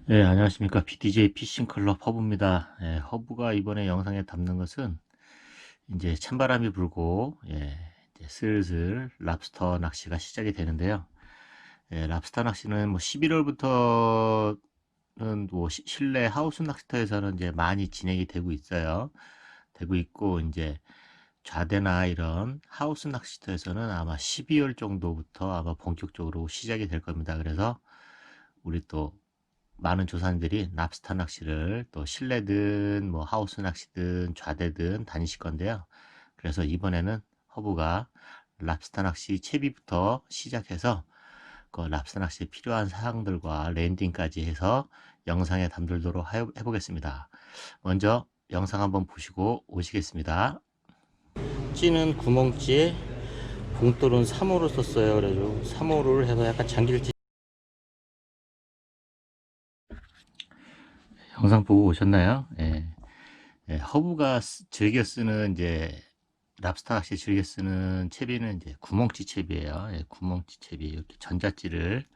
네, 안녕하십니까. BDJ 피싱클럽 허브입니다. 허브가 이번에 영상에 담는 것은 이제 찬바람이 불고, 이제 슬슬 랍스터 낚시가 시작이 되는데요. 랍스터 낚시는 뭐 11월부터는 뭐 실내 하우스 낚시터에서는 이제 많이 진행이 되고 있어요. 되고 있고, 이제 좌대나 이런 하우스 낚시터에서는 아마 12월 정도부터 아마 본격적으로 시작이 될 겁니다. 그래서 우리 또 많은 조사님들이 랍스터 낚시를 또 실내든 뭐 하우스 낚시든 좌대든 다니실 건데요. 그래서 이번에는 허브가 랍스터 낚시 채비부터 시작해서 그 랍스터 낚시에 필요한 사항들과 랜딩까지 해서 영상에 담들도록 해보겠습니다. 먼저 영상 한번 보시고 오시겠습니다. 찌는 구멍찌에 봉돌은 3호를 썼어요. 그래서 3호를 해서 약간 장기를 영상 보고 오셨나요? 허브가 즐겨 쓰는 이제 랍스터 낚시 즐겨 쓰는 채비는 이제 구멍치 채비예요. 구멍치 채비 이렇게 전자찌를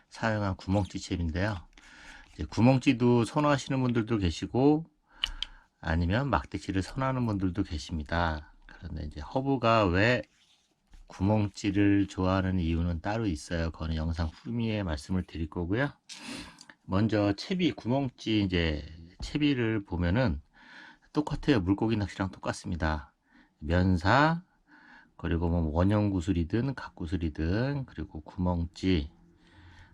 사용한 구멍치 채비인데요. 이제 구멍찌도 선호하시는 분들도 계시고 아니면 막대치를 선호하는 분들도 계십니다. 그런데 이제 허브가 왜 구멍찌를 좋아하는 이유는 따로 있어요. 그거는 영상 후미에 말씀을 드릴 거고요. 먼저 채비 구멍찌 이제 채비를 보면은 똑같아요. 물고기 낚시랑 똑같습니다. 면사, 그리고 뭐 원형 구슬이든 각구슬이든, 그리고 구멍찌,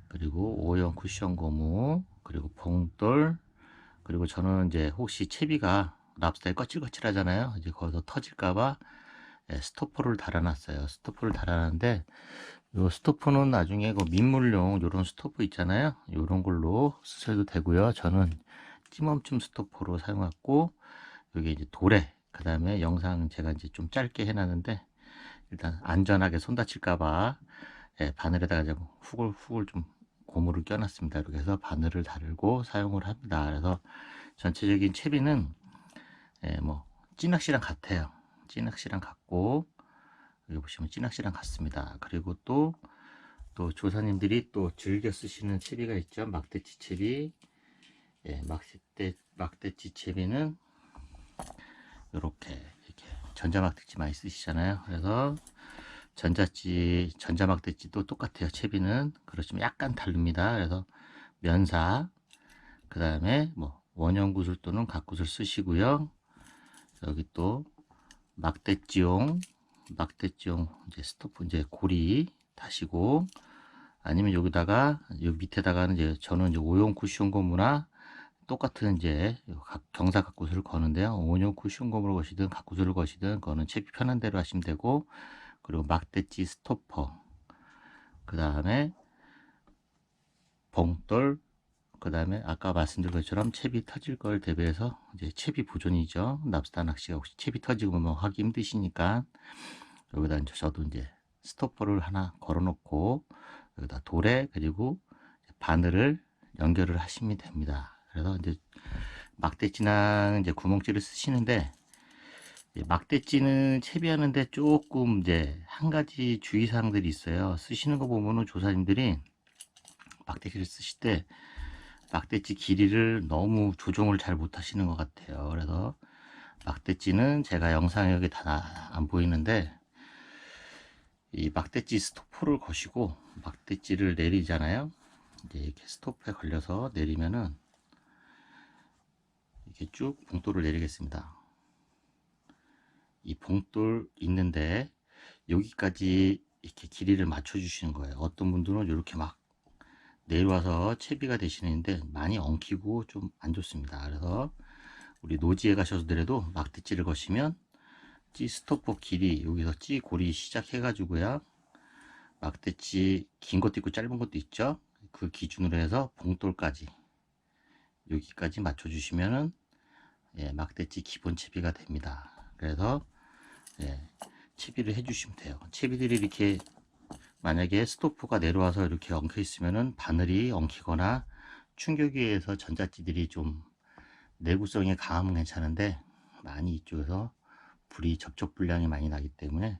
그리고 O형 쿠션 고무, 그리고 봉돌, 그리고 저는 이제 혹시 채비가 랍스터에 거칠거칠하잖아요. 이제 거기서 터질까봐 스토퍼를 달아놨어요. 스토퍼를 달아놨는데, 요 스토퍼는 나중에 그 민물용 요런 스토퍼 있잖아요. 요런 걸로 쓰셔도 되고요. 저는 찌멈춤 스토퍼로 사용했고, 여기 이제 도래, 그 다음에 영상 제가 이제 좀 짧게 해놨는데 일단 안전하게 손 다칠까봐 바늘에다가 좀 후글 좀 고무를 껴놨습니다. 이렇게 해서 바늘을 달고 사용을 합니다. 그래서 전체적인 채비는 뭐 찌낚시랑 같아요. 찌낚시랑 같고 여기 보시면 찌낚시랑 같습니다. 그리고 또 조사님들이 또 즐겨 쓰시는 채비가 있죠. 막대치 채비. 막대치 채비는 이렇게 전자막대치 많이 쓰시잖아요. 그래서 전자막대치도 똑같아요. 채비는 그렇지만 약간 다릅니다. 그래서 면사, 그 다음에 뭐 원형 구슬 또는 각구슬 쓰시고요. 여기 또 막대지용 이제 스토프 이제 고리 다시고, 아니면 여기다가 여기 밑에다가는 이제 저는 이제 오용 쿠션 고무나 똑같은 이제 경사 각구슬을 거는데요. 원형 쿠션 고무를 거시든 각구슬을 거시든 그거는 채비 편한 대로 하시면 되고, 그리고 막대지 스토퍼, 그 다음에 봉돌, 그 다음에 아까 말씀드린 것처럼 채비 터질 걸 대비해서 이제 채비 보존이죠. 랍스터 낚시가 혹시 채비 터지고 뭐 하기 힘드시니까 여기다 이제 저도 이제 스토퍼를 하나 걸어 놓고 여기다 돌에 그리고 바늘을 연결을 하시면 됩니다. 그래서 이제 막대찌나 이제 구멍찌를 쓰시는데, 막대찌는 채비하는데 조금 이제 한 가지 주의사항들이 있어요. 쓰시는 거 보면은 조사님들이 막대기를 쓰실 때 막대찌 길이를 너무 조정을 잘 못하시는 것 같아요. 그래서 막대찌는 제가 영상에 여기 다 안 보이는데 이 막대찌 스토퍼를 거시고 막대찌를 내리잖아요. 이제 이렇게 스토퍼에 걸려서 내리면은 이렇게 쭉 봉돌을 내리겠습니다. 이 봉돌 있는데 여기까지 이렇게 길이를 맞춰 주시는 거예요. 어떤 분들은 이렇게 막 내려와서 채비가 되시는데 많이 엉키고 좀 안 좋습니다. 그래서 우리 노지에 가셔서더라도 막대찌를 거시면 찌 스토퍼 길이 여기서 찌 고리 시작해 가지고요, 막대찌 긴 것도 있고 짧은 것도 있죠. 그 기준으로 해서 봉돌까지 여기까지 맞춰 주시면은 막대찌 기본 채비가 됩니다. 그래서 예, 채비를 해 주시면 돼요. 채비들이 이렇게 만약에 스토퍼가 내려와서 이렇게 엉켜 있으면은 바늘이 엉키거나 충격에 의해서 전자찌들이 좀 내구성이 강하면 괜찮은데 많이 이쪽에서 불이 접촉 불량이 많이 나기 때문에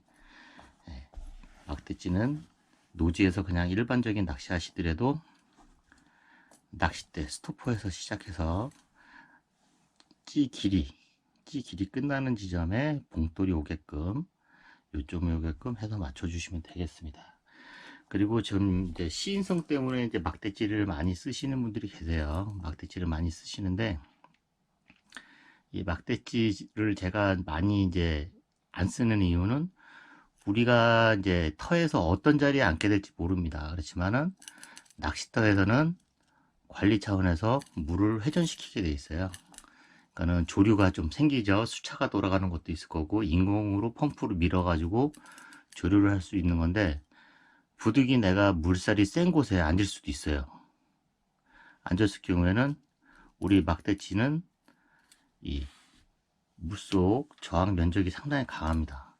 막대찌는 노지에서 그냥 일반적인 낚시 하시더라도 낚싯대 스토퍼에서 시작해서 찌 길이 끝나는 지점에 봉돌이 오게끔, 요점에 오게끔 해서 맞춰주시면 되겠습니다. 그리고 지금 이제 시인성 때문에 이제 막대찌를 많이 쓰시는 분들이 계세요. 막대찌를 많이 쓰시는데, 이 막대찌를 제가 많이 이제 안 쓰는 이유는, 우리가 이제 터에서 어떤 자리에 앉게 될지 모릅니다. 그렇지만은 낚시터에서는 관리 차원에서 물을 회전시키게 돼 있어요. 그러니까는 조류가 좀 생기죠. 수차가 돌아가는 것도 있을 거고, 인공으로 펌프를 밀어 가지고 조류를 할 수 있는 건데, 부득이 내가 물살이 센 곳에 앉을 수도 있어요. 앉았을 경우에는 우리 막대치는 이 물속 저항 면적이 상당히 강합니다.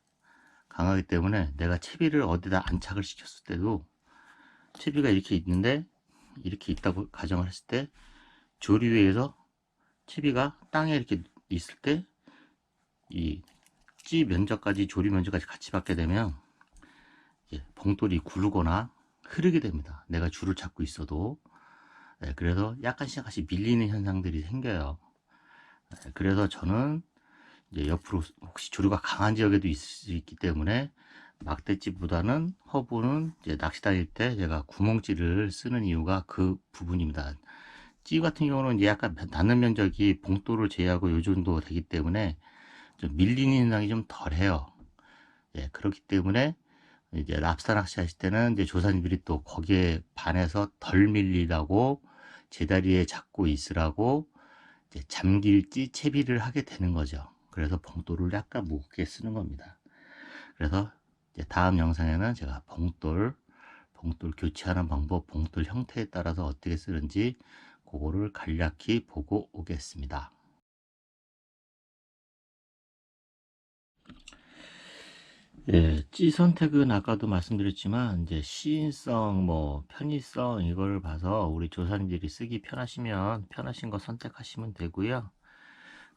강하기 때문에 내가 채비를 어디다 안착을 시켰을 때도, 채비가 이렇게 있는데, 이렇게 있다고 가정을 했을 때, 조류에서 채비가 땅에 이렇게 있을 때 이 찌 면적까지, 조류 면적까지 같이 받게 되면 봉돌이 구르거나 흐르게 됩니다. 내가 줄을 잡고 있어도. 그래서 약간씩 밀리는 현상들이 생겨요. 그래서 저는 이제 옆으로, 혹시 조류가 강한 지역에도 있을 수 있기 때문에 막대찌보다는 허브는 이제 낚시 다닐 때 제가 구멍찌를 쓰는 이유가 그 부분입니다. 찌 같은 경우는 이제 약간 닿는 면적이 봉돌을 제외하고 요 정도 되기 때문에 좀 밀리는 현상이 좀 덜해요. 그렇기 때문에 이제 랍스터 낚시 하실 때는 이제 조사님들이 또 거기에 반해서 덜 밀리라고 제자리에 잡고 있으라고 이제 잠길지 채비를 하게 되는 거죠. 그래서 봉돌을 약간 무겁게 쓰는 겁니다. 그래서 이제 다음 영상에는 제가 봉돌 교체하는 방법, 봉돌 형태에 따라서 어떻게 쓰는지 그거를 간략히 보고 오겠습니다. 찌 선택은 아까도 말씀드렸지만 이제 시인성, 뭐 편의성 이걸 봐서 우리 조사님들이 쓰기 편하시면 편하신 거 선택하시면 되고요.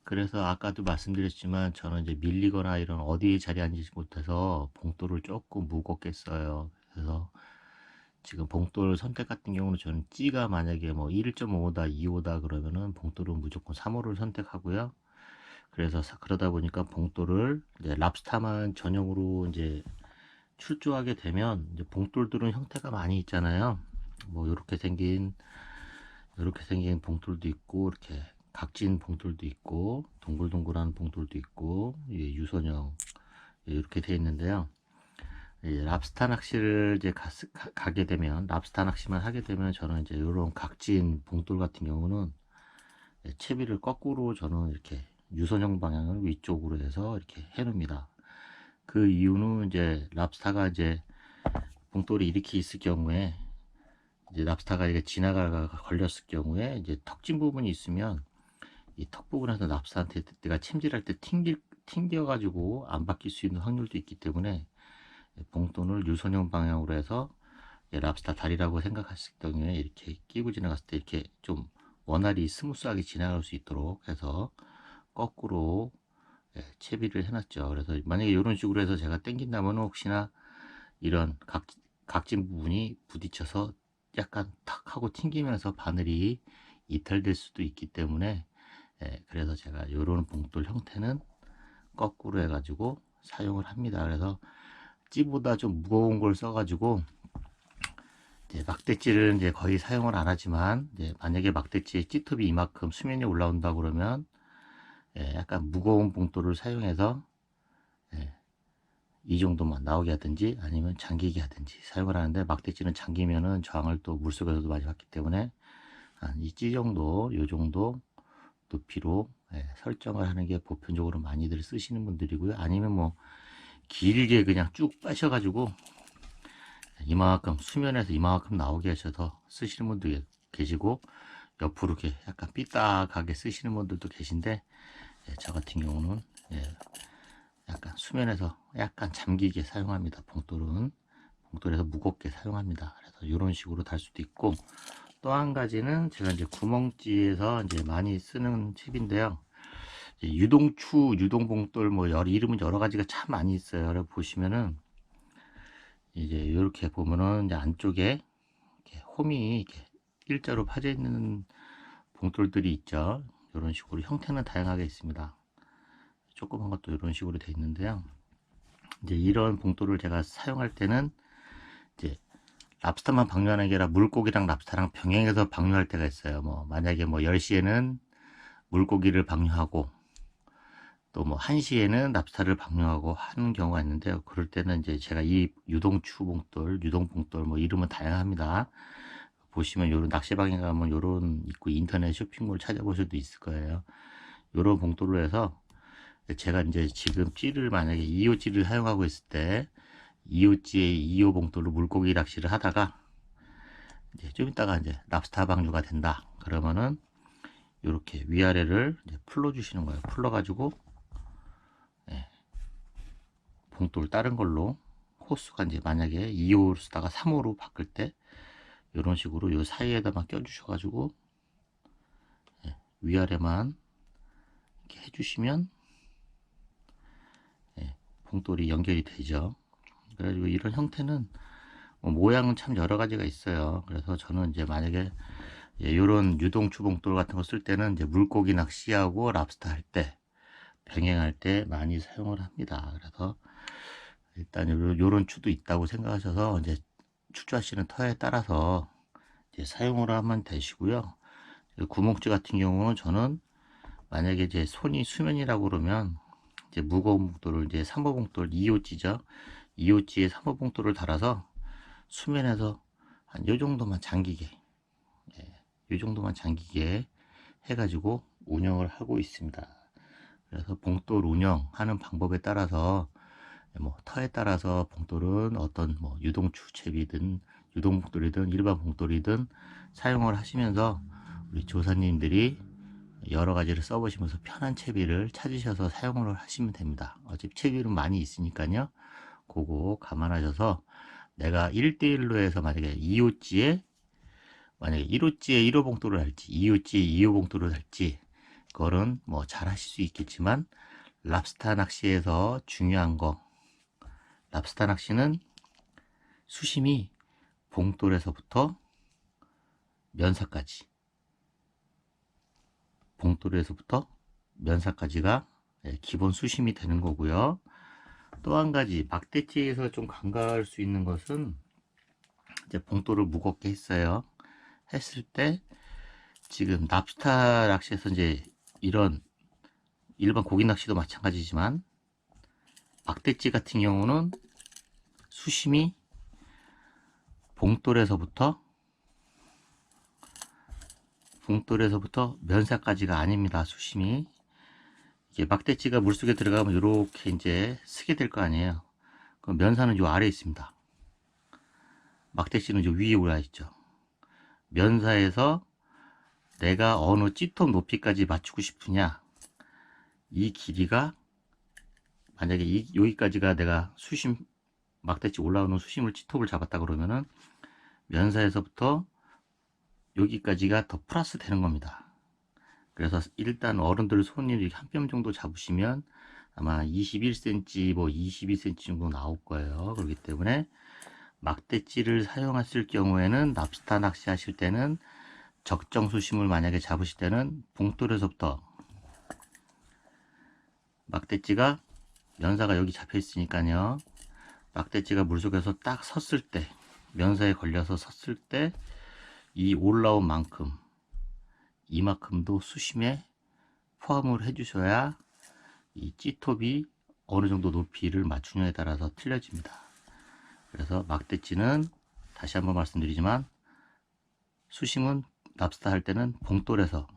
그래서 아까도 말씀드렸지만 저는 이제 밀리거나 이런 어디에 자리에 앉지 못해서 봉돌을 조금 무겁게 써요. 그래서 지금 봉돌 선택 같은 경우는 저는 찌가 만약에 뭐 1.5다, 2호다 그러면은 봉돌은 무조건 3호를 선택하고요. 그래서 그러다 보니까 봉돌을 이제 랍스타만 전용으로 이제 출조하게 되면, 이제 봉돌들은 형태가 많이 있잖아요. 뭐 이렇게 생긴 봉돌도 있고, 이렇게 각진 봉돌도 있고, 동글동글한 봉돌도 있고, 유선형 이렇게 돼 있는데요. 랍스타 낚시를 이제 가게 되면, 랍스타 낚시만 하게 되면 저는 이제 이런 각진 봉돌 같은 경우는 채비를 거꾸로 저는 이렇게 유선형 방향을 위쪽으로 해서 이렇게 해 놓습니다. 그 이유는 이제 랍스타가 이제 봉돌이 이렇게 있을 경우에, 이제 랍스타가 이렇게 지나가다가 걸렸을 경우에 이제 턱진 부분이 있으면 이 턱 부분에서 랍스타한테 내가 챔질할 때 튕겨가지고 안 바뀔 수 있는 확률도 있기 때문에 봉돌을 유선형 방향으로 해서 랍스타 다리라고 생각하실 경우에 이렇게 끼고 지나갔을 때 이렇게 좀 원활히 스무스하게 지나갈 수 있도록 해서 거꾸로 채비를 해놨죠. 그래서 만약에 이런 식으로 해서 제가 당긴다면 혹시나 이런 각진 부분이 부딪혀서 약간 탁 하고 튕기면서 바늘이 이탈될 수도 있기 때문에, 그래서 제가 이런 봉돌 형태는 거꾸로 해가지고 사용을 합니다. 그래서 찌보다 좀 무거운 걸 써가지고 이제 막대찌를 이제 거의 사용을 안 하지만, 이제 만약에 막대찌의 찌톱이 이만큼 수면에 올라온다 그러면 약간 무거운 봉돌을 사용해서 이 정도만 나오게 하든지 아니면 잠기게 하든지 사용을 하는데, 막대찌는 잠기면은 저항을 또 물속에서도 많이 받기 때문에 한 이 찌 정도, 요 정도 높이로 설정을 하는 게 보편적으로 많이들 쓰시는 분들이고요. 아니면 뭐 길게 그냥 쭉 빠셔가지고 이만큼, 수면에서 이만큼 나오게 하셔서 쓰시는 분도 계시고, 옆으로 이렇게 약간 삐딱하게 쓰시는 분들도 계신데, 저 같은 경우는 약간 수면에서 약간 잠기게 사용합니다. 봉돌에서 무겁게 사용합니다. 그래서 이런 식으로 달 수도 있고, 또 한 가지는 제가 이제 구멍찌에서 이제 많이 쓰는 칩인데요. 유동추, 유동봉돌, 뭐 이름은 여러 가지가 참 많이 있어요. 여러분 보시면은 이제 이렇게 보면은 이제 안쪽에 이렇게 홈이 이렇게 일자로 파져 있는 봉돌들이 있죠. 이런 식으로 형태는 다양하게 있습니다. 조그만 것도 이런 식으로 되어 있는데요. 이제 이런 봉돌을 제가 사용할 때는 이제 랍스타만 방류하는 게 아니라 물고기랑 랍스타랑 병행해서 방류할 때가 있어요. 뭐 만약에 뭐 10시에는 물고기를 방류하고 또 뭐 1시에는 랍스타를 방류하고 하는 경우가 있는데요. 그럴 때는 이제 제가 이 유동추 봉돌, 유동 봉돌 뭐 이름은 다양합니다. 보시면 요런 낚시방에 가면 요런 있고 인터넷 쇼핑몰 찾아보실 수도 있을 거예요. 요런 봉돌로 해서 제가 이제 지금 찌를 만약에 2호 찌를 사용하고 있을 때 2호 찌에 2호 봉돌로 물고기 낚시를 하다가 이제 좀 이따가 이제 랍스타 방류가 된다. 그러면은 이렇게 위아래를 이제 풀러 주시는 거예요. 풀러 가지고 봉돌 다른 걸로 호수가 이제 만약에 2호로 쓰다가 3호로 바꿀 때 이런 식으로 요 사이에다만 껴 주셔 가지고 위아래만 이렇게 해주시면 봉돌이 연결이 되죠. 그래가지고 이런 형태는 뭐 모양은 참 여러 가지가 있어요. 그래서 저는 이제 만약에 이런 유동추 봉돌 같은 거 쓸 때는 이제 물고기 낚시하고 랍스터 할 때 병행할 때 많이 사용을 합니다. 그래서 일단 요런 추도 있다고 생각하셔서 이제 출조하시는 터에 따라서 이제 사용을 하면 되시고요. 구멍지 같은 경우는 저는 만약에 이제 손이 수면이라고 그러면 이제 무거운 봉돌을 이제 3호 봉돌 2호찌죠. 2호찌에 3호 봉돌을 달아서 수면에서 한 요 정도만 잠기게 요 정도만 잠기게 해가지고 운영을 하고 있습니다. 그래서 봉돌 운영하는 방법에 따라서 뭐 터에 따라서 봉돌은 어떤 뭐 유동추 채비든 유동 봉돌이든 일반 봉돌이든 사용을 하시면서 우리 조사님들이 여러 가지를 써보시면서 편한 채비를 찾으셔서 사용을 하시면 됩니다. 어차피 채비는 많이 있으니까요. 그거 감안하셔서 내가 1대1로 해서 만약에 2호찌에 만약에 1호찌에 1호 봉돌을 할지 2호찌에 2호 봉돌을 할지 그거는 뭐 잘 하실 수 있겠지만 랍스타 낚시에서 중요한 거 랍스타 낚시는 수심이 봉돌에서부터 면사까지 봉돌에서부터 면사까지가 기본 수심이 되는 거고요. 또 한 가지 막대찌에서 좀 간과할 수 있는 것은 이제 봉돌을 무겁게 했어요. 했을 때 지금 랍스타 낚시에서 이제 이런 일반 고기 낚시도 마찬가지지만 막대찌 같은 경우는 수심이 봉돌에서부터 면사까지가 아닙니다. 수심이 이게 막대찌가 물속에 들어가면 이렇게 이제 쓰게 될 거 아니에요. 그럼 면사는 요 아래에 있습니다. 막대찌는 요 위에 올라 있죠. 면사에서 내가 어느 찌톱 높이까지 맞추고 싶으냐 이 길이가 만약에 여기까지가 내가 수심 막대찌 올라오는 수심을 찌톱을 잡았다 그러면은 면사에서부터 여기까지가 더 플러스 되는 겁니다. 그래서 일단 어른들 손이 이렇게 한 뼘 정도 잡으시면 아마 21cm 뭐 22cm 정도 나올 거예요. 그렇기 때문에 막대찌를 사용하실 경우에는 랍스타 낚시 하실 때는 적정 수심을 만약에 잡으실 때는 봉돌에서부터 막대찌가 면사가 여기 잡혀 있으니까요. 막대찌가 물속에서 딱 섰을 때 면사에 걸려서 섰을 때 이 올라온 만큼 이만큼도 수심에 포함을 해 주셔야 이 찌톱이 어느 정도 높이를 맞추냐에 따라서 틀려집니다. 그래서 막대찌는 다시 한번 말씀드리지만 수심은 랍스타 할 때는 봉돌에서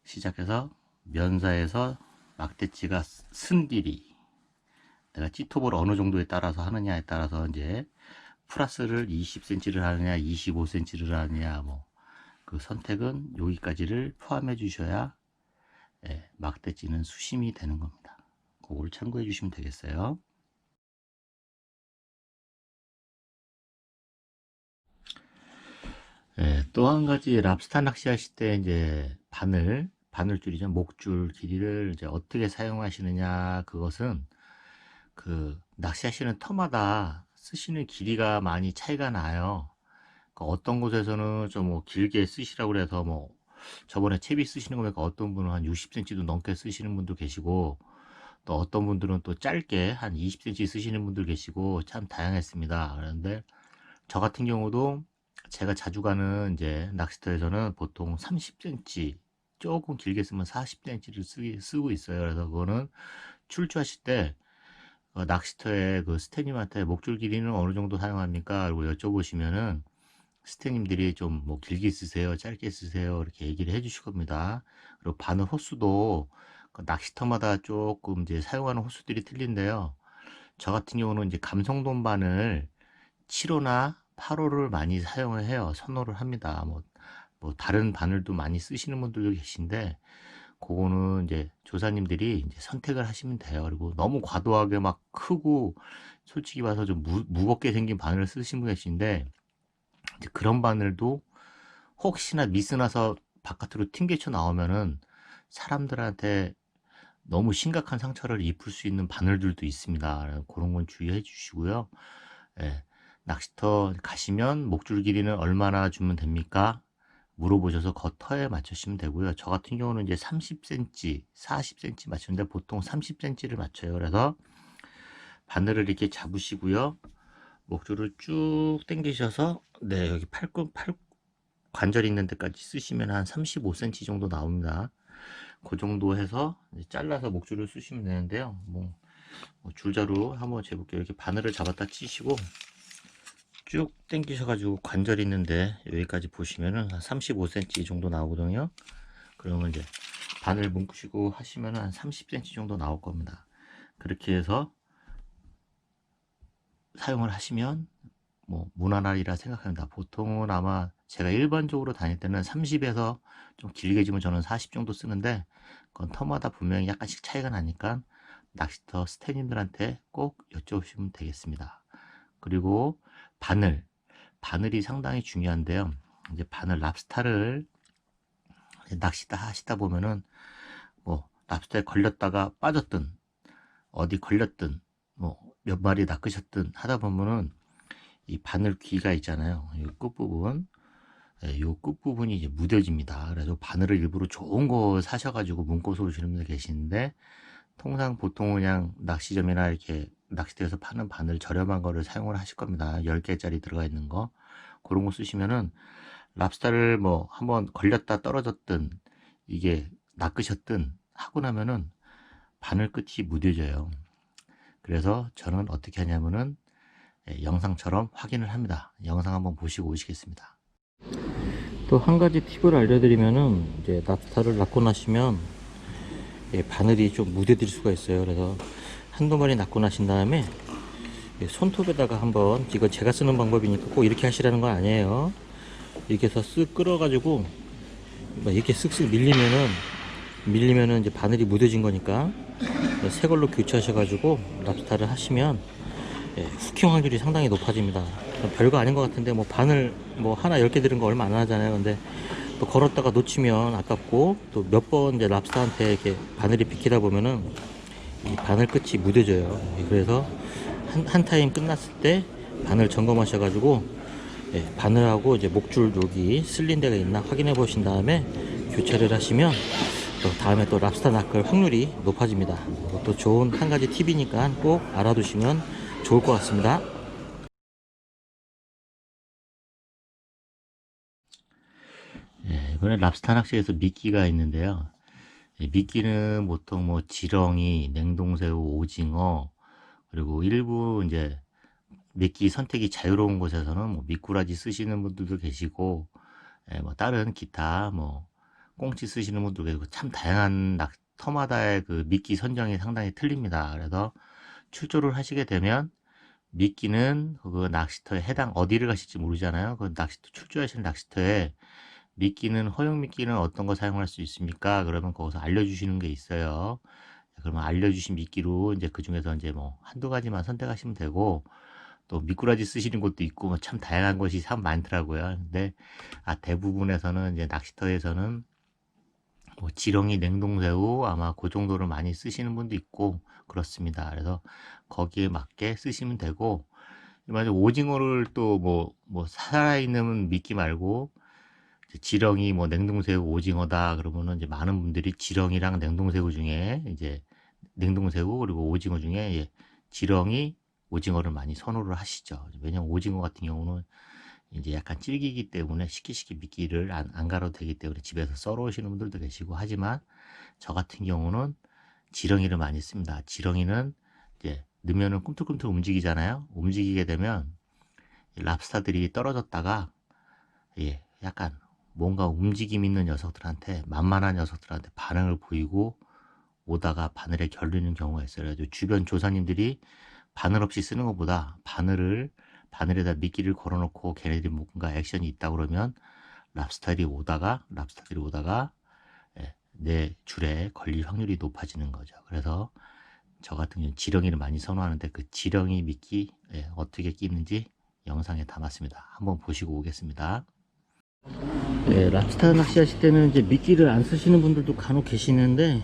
시작해서 면사에서 막대찌가 쓴 길이 내가 찌톱을 어느 정도에 따라서 하느냐에 따라서 이제 플러스를 20cm를 하느냐 25cm를 하느냐 뭐 그 선택은 여기까지를 포함해 주셔야 막대찌는 수심이 되는 겁니다. 그걸 참고해 주시면 되겠어요. 또 한 가지 랍스타 낚시하실 때 이제 바늘줄이죠. 목줄 길이를 이제 어떻게 사용하시느냐 그것은 그 낚시하시는 터마다 쓰시는 길이가 많이 차이가 나요. 어떤 곳에서는 좀 뭐 길게 쓰시라고 그래서 뭐 저번에 채비 쓰시는 거 보니까 어떤 분은 한 60cm도 넘게 쓰시는 분도 계시고, 또 어떤 분들은 또 짧게 한 20cm 쓰시는 분들 계시고 참 다양했습니다. 그런데 저 같은 경우도 제가 자주 가는 이제 낚시터에서는 보통 30cm, 조금 길게 쓰면 40cm를 쓰고 있어요. 그래서 그거는 출조하실 때 낚시터에 그 스태님한테 목줄 길이는 어느 정도 사용합니까? 라고 여쭤보시면은 스태님들이 좀 뭐 길게 쓰세요, 짧게 쓰세요, 이렇게 얘기를 해 주실 겁니다. 그리고 바늘 호수도 그 낚시터마다 조금 이제 사용하는 호수들이 틀린데요. 저 같은 경우는 이제 감성돔 바늘 7호나 8호를 많이 사용을 해요. 선호를 합니다. 뭐 다른 바늘도 많이 쓰시는 분들도 계신데, 그거는 이제 조사님들이 이제 선택을 하시면 돼요. 그리고 너무 과도하게 막 크고 솔직히 봐서 좀 무겁게 생긴 바늘을 쓰시는 분 계신데, 이제 그런 바늘도 혹시나 미스나서 바깥으로 튕겨쳐 나오면은 사람들한테 너무 심각한 상처를 입힐 수 있는 바늘들도 있습니다. 그런 건 주의해 주시고요. 예, 낚시터 가시면 목줄 길이는 얼마나 주면 됩니까? 물어보셔서 그 터에 맞추시면 되고요. 저 같은 경우는 이제 30cm, 40cm 맞추는데 보통 30cm를 맞춰요. 그래서 바늘을 이렇게 잡으시고요. 목줄을 쭉 당기셔서, 네, 여기 팔 관절 있는 데까지 쓰시면 한 35cm 정도 나옵니다. 그 정도 해서 잘라서 목줄을 쓰시면 되는데요. 뭐 줄자로 한번 재볼게요. 이렇게 바늘을 잡았다 치시고 쭉 당기셔가지고 관절 있는데 여기까지 보시면은 한 35cm 정도 나오거든요. 그러면 이제 바늘 묶으시고 하시면 한 30cm 정도 나올 겁니다. 그렇게 해서 사용을 하시면 뭐 무난하리라 생각합니다. 보통은 아마 제가 일반적으로 다닐 때는 30에서 좀 길게 지면 저는 40 정도 쓰는데, 그건 터마다 분명히 약간씩 차이가 나니까 낚시터 스태님들한테 꼭 여쭤보시면 되겠습니다. 그리고 바늘이 상당히 중요한데요. 이제 바늘 랍스타를 낚시다 하시다 보면은 뭐 랍스타에 걸렸다가 빠졌든 어디 걸렸든 뭐 몇 마리 낚으셨든 하다 보면은 이 바늘 귀가 있잖아요. 이 끝부분, 이 끝부분이 이제 무뎌집니다. 그래서 바늘을 일부러 좋은 거 사셔가지고 문고서 오시는 분들 계시는데, 통상 보통 그냥 낚시점이나 이렇게 낚시대에서 파는 바늘 저렴한 거를 사용을 하실 겁니다. 10개짜리 들어가 있는 거. 그런 거 쓰시면은 랍스타를 뭐 한번 걸렸다 떨어졌든 이게 낚으셨든 하고 나면은 바늘 끝이 무뎌져요. 그래서 저는 어떻게 하냐면은 영상처럼 확인을 합니다. 영상 한번 보시고 오시겠습니다. 또 한 가지 팁을 알려드리면은, 이제 랍스타를 낚고 나시면 바늘이 좀 무뎌질 수가 있어요. 그래서 한두 마리 낚고 나신 다음에 손톱에다가 한번, 이거 제가 쓰는 방법이니까 꼭 이렇게 하시라는 건 아니에요. 이렇게 해서 쓱 끌어 가지고 이렇게 쓱쓱 밀리면은 이제 바늘이 무뎌진 거니까 새 걸로 교체하셔 가지고 랍스타를 하시면 후킹 확률이 상당히 높아집니다. 별거 아닌 것 같은데 뭐 바늘 뭐 하나 10개 들은 거 얼마 안 하잖아요. 근데 또 걸었다가 놓치면 아깝고, 또 몇 번 이제 랍스타한테 이렇게 바늘이 비키다 보면은 이 바늘 끝이 무뎌져요. 그래서 한 타임 끝났을 때 바늘 점검하셔가지고 바늘하고 이제 목줄 여기 쓸린 데가 있나 확인해 보신 다음에 교체를 하시면 또 다음에 또 랍스타 낚을 확률이 높아집니다. 또 좋은 한 가지 팁이니까 꼭 알아두시면 좋을 것 같습니다. 이번에 랍스타 낚시에서 미끼가 있는데요. 미끼는 보통 뭐 지렁이, 냉동새우, 오징어, 그리고 일부 이제 미끼 선택이 자유로운 곳에서는 뭐 미꾸라지 쓰시는 분들도 계시고, 뭐 다른 기타 뭐 꽁치 쓰시는 분들도 계시고, 참 다양한 터마다의 그 미끼 선정이 상당히 틀립니다. 그래서 출조를 하시게 되면 미끼는 그 낚시터에 해당, 어디를 가실지 모르잖아요. 그 낚시터 출조하시는 낚시터에 미끼는, 허용 미끼는 어떤 거 사용할 수 있습니까? 그러면 거기서 알려주시는 게 있어요. 그러면 알려주신 미끼로 이제 그 중에서 이제 뭐 한두 가지만 선택하시면 되고, 또 미꾸라지 쓰시는 곳도 있고 뭐 참 다양한 것이 참 많더라고요. 근데 대부분에서는 이제 낚시터에서는 뭐 지렁이, 냉동새우 아마 그 정도를 많이 쓰시는 분도 있고 그렇습니다. 그래서 거기에 맞게 쓰시면 되고, 만약 오징어를 또 살아있는 미끼 말고 이제 지렁이 뭐 냉동새우 오징어다 그러면은 이제 많은 분들이 지렁이랑 냉동새우 중에 이제 냉동새우 그리고 오징어 중에 지렁이 오징어를 많이 선호를 하시죠. 왜냐면 오징어 같은 경우는 이제 약간 질기기 때문에 쉽게 미끼를 안 갈아도 되기 때문에 집에서 썰어 오시는 분들도 계시고, 하지만 저 같은 경우는 지렁이를 많이 씁니다. 지렁이는 이제 넣으면은 꿈틀꿈틀 움직이잖아요. 움직이게 되면 랍스타들이 떨어졌다가 약간 뭔가 움직임 있는 녀석들한테, 만만한 녀석들한테 반응을 보이고 오다가 바늘에 결리는 경우가 있어요. 그래서 주변 조사님들이 바늘 없이 쓰는 것보다 바늘에다 미끼를 걸어놓고 걔네들이 뭔가 액션이 있다 그러면 랍스타들이 오다가 내 줄에 걸릴 확률이 높아지는 거죠. 그래서 저 같은 경우는 지렁이를 많이 선호하는데 그 지렁이 미끼 어떻게 끼는지 영상에 담았습니다. 한번 보시고 오겠습니다. 랍스타 낚시하실 때는 이제 미끼를 안 쓰시는 분들도 간혹 계시는데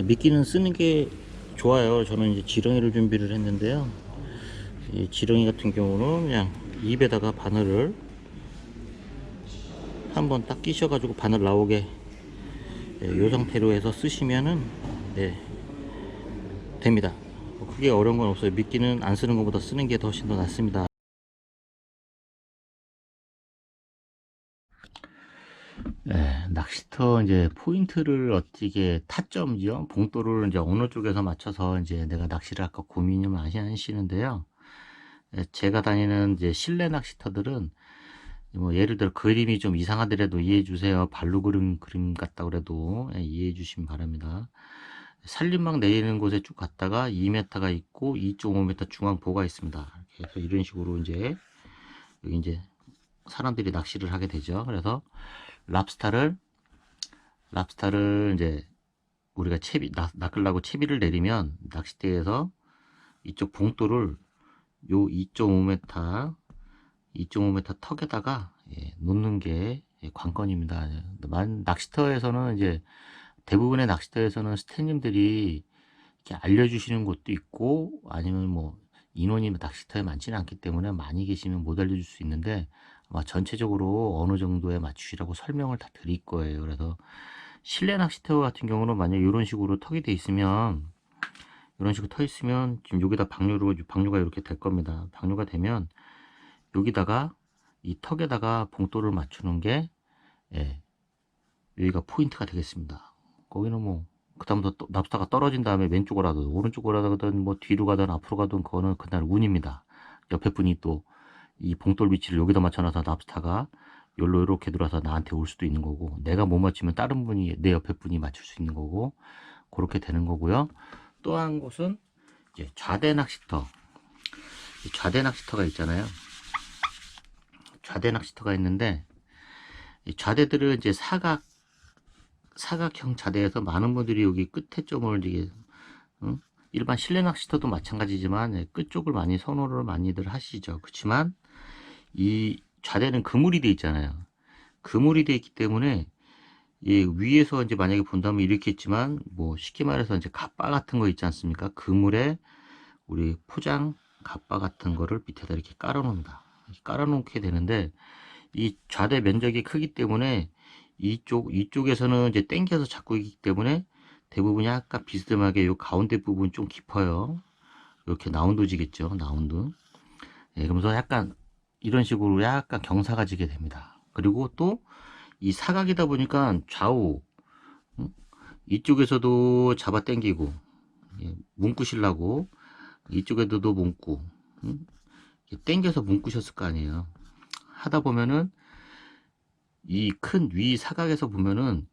미끼는 쓰는 게 좋아요. 저는 이제 지렁이를 준비를 했는데요. 이 지렁이 같은 경우는 그냥 입에다가 바늘을 한번 딱 끼셔가지고 바늘 나오게 이 상태로 해서 쓰시면은 됩니다. 크게 어려운 건 없어요. 미끼는 안 쓰는 것보다 쓰는 게 훨씬 더 낫습니다. 낚시터 이제 포인트를 어떻게 타점이죠. 봉돌을 이제 어느 쪽에서 맞춰서 이제 내가 낚시를 할까 고민을 많이 하시는데요. 제가 다니는 이제 실내 낚시터들은 뭐 예를 들어 그림이 좀 이상하더라도 이해해 주세요. 발로 그림 같다 그래도 이해해 주시면 바랍니다. 산림막 내리는 곳에 쭉 갔다가 2m가 있고 2.5m 중앙보가 있습니다. 그래서 이런 식으로 이제 여기 이제 사람들이 낚시를 하게 되죠. 그래서 랍스타를 이제 우리가 낚으려고 채비를 내리면 낚싯대에서 이쪽 봉돌을 요 2.5m 턱에다가 놓는 게 관건입니다. 낚시터에서는 이제 대부분의 낚시터에서는 스태님들이 이렇게 알려주시는 곳도 있고 아니면 뭐 인원이 낚시터에 많지는 않기 때문에 많이 계시면 못 알려줄 수 있는데 아마 전체적으로 어느 정도에 맞추시라고 설명을 다 드릴 거예요. 그래서 실내 낚시터 같은 경우는 만약 이런 식으로 턱이 돼 있으면 지금 여기다 방류가 이렇게 될 겁니다. 방류가 되면 여기다가 이 턱에다가 봉돌을 맞추는 게 여기가 포인트가 되겠습니다. 거기는 뭐 그다음부터 랍스타가 떨어진 다음에 왼쪽으로 하든 오른쪽으로 하든 뭐 뒤로 가든 앞으로 가든 그거는 그날 운입니다. 옆에 분이 또 이 봉돌 위치를 여기다 맞춰놔서 랍스타가 여기로 이렇게 들어와서 나한테 올 수도 있는 거고, 내가 못 맞추면 다른 분이 내 옆에 분이 맞출 수 있는 거고, 그렇게 되는 거고요. 또 한 곳은 이제 좌대 낚시터가 있잖아요. 좌대 낚시터가 있는데 이 좌대들은 이제 사각형 좌대에서 많은 분들이 여기 끝에 점을 이게 일반 실내 낚시터도 마찬가지지만 끝쪽을 많이 선호를 많이들 하시죠. 그렇지만 이 좌대는 그물이 돼 있잖아요. 그물이 돼 있기 때문에 위에서 이제 만약에 본다면 이렇게 있지만 뭐 쉽게 말해서 이제 갓바 같은 거 있지 않습니까? 그물에 우리 포장 갓바 같은 거를 밑에다 이렇게 깔아 놓습니다. 깔아 놓게 되는데 이 좌대 면적이 크기 때문에 이쪽에서는 이제 당겨서 잡고 있기 때문에 대부분 약간 비스듬하게 이 가운데 부분 좀 깊어요. 이렇게 라운드지겠죠. 라운드. 그러면서 약간 이런 식으로 약간 경사가 지게 됩니다. 그리고 또 이 사각이다 보니까 좌우 이쪽에서도 잡아 당기고 문구시려고 이쪽에도 문구 당겨서 문구셨을 거 아니에요. 하다 보면은 이 큰 위 사각에서 보면은